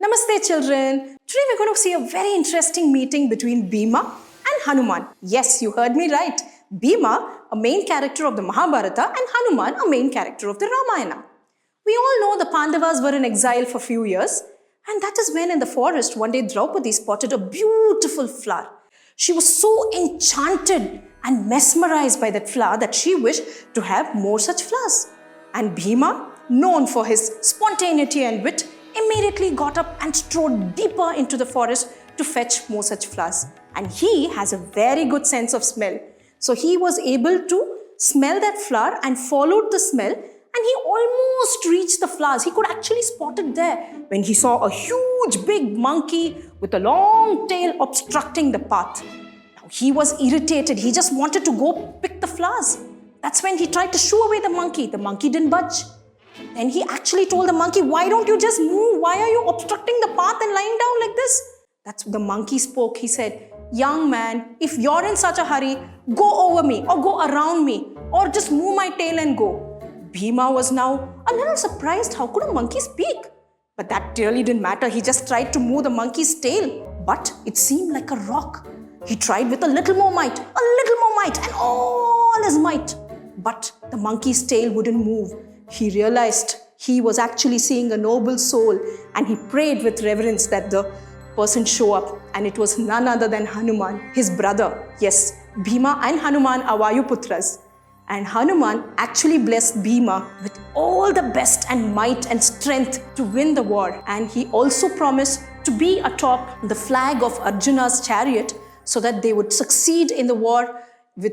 Namaste children. Today we're going to see a very interesting meeting between Bhima and Hanuman. Yes, you heard me right. Bhima, a main character of the Mahabharata, and Hanuman, a main character of the Ramayana. We all know the Pandavas were in exile for a few years, and that is when in the forest one day Draupadi spotted a beautiful flower. She was so enchanted and mesmerized by that flower that she wished to have more such flowers. And Bhima, known for his spontaneity and wit, immediately got up and strode deeper into the forest to fetch more such flowers. And he has a very good sense of smell. So he was able to smell that flower and followed the smell, and he almost reached the flowers. He could actually spot it there when he saw a huge big monkey with a long tail obstructing the path. Now he was irritated. He just wanted to go pick the flowers. That's when he tried to shoo away the monkey. The monkey didn't budge. Then he actually told the monkey, "Why don't you just move? Why are you obstructing the path and lying down like this?" That's when the monkey spoke. He said, "Young man, if you're in such a hurry, go over me or go around me or just move my tail and go." Bhima was now a little surprised. How could a monkey speak? But that really didn't matter. He just tried to move the monkey's tail. But it seemed like a rock. He tried with a little more might, and all his might. But the monkey's tail wouldn't move. He realized he was actually seeing a noble soul, and he prayed with reverence that the person show up, and it was none other than Hanuman, his brother. Yes, Bhima and Hanuman are Vayuputras. And Hanuman actually blessed Bhima with all the best and might and strength to win the war. And he also promised to be atop the flag of Arjuna's chariot so that they would succeed in the war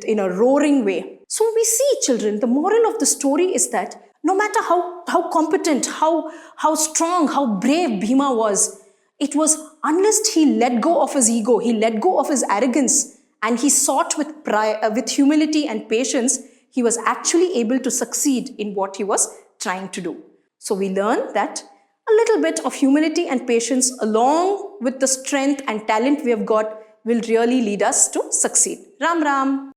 in a roaring way. So we see, children, the moral of the story is that no matter how competent, how strong, how brave Bhima was, it was unless he let go of his ego, he let go of his arrogance, and he sought with humility and patience, he was actually able to succeed in what he was trying to do. So we learn that a little bit of humility and patience along with the strength and talent we have got will really lead us to succeed. Ram Ram.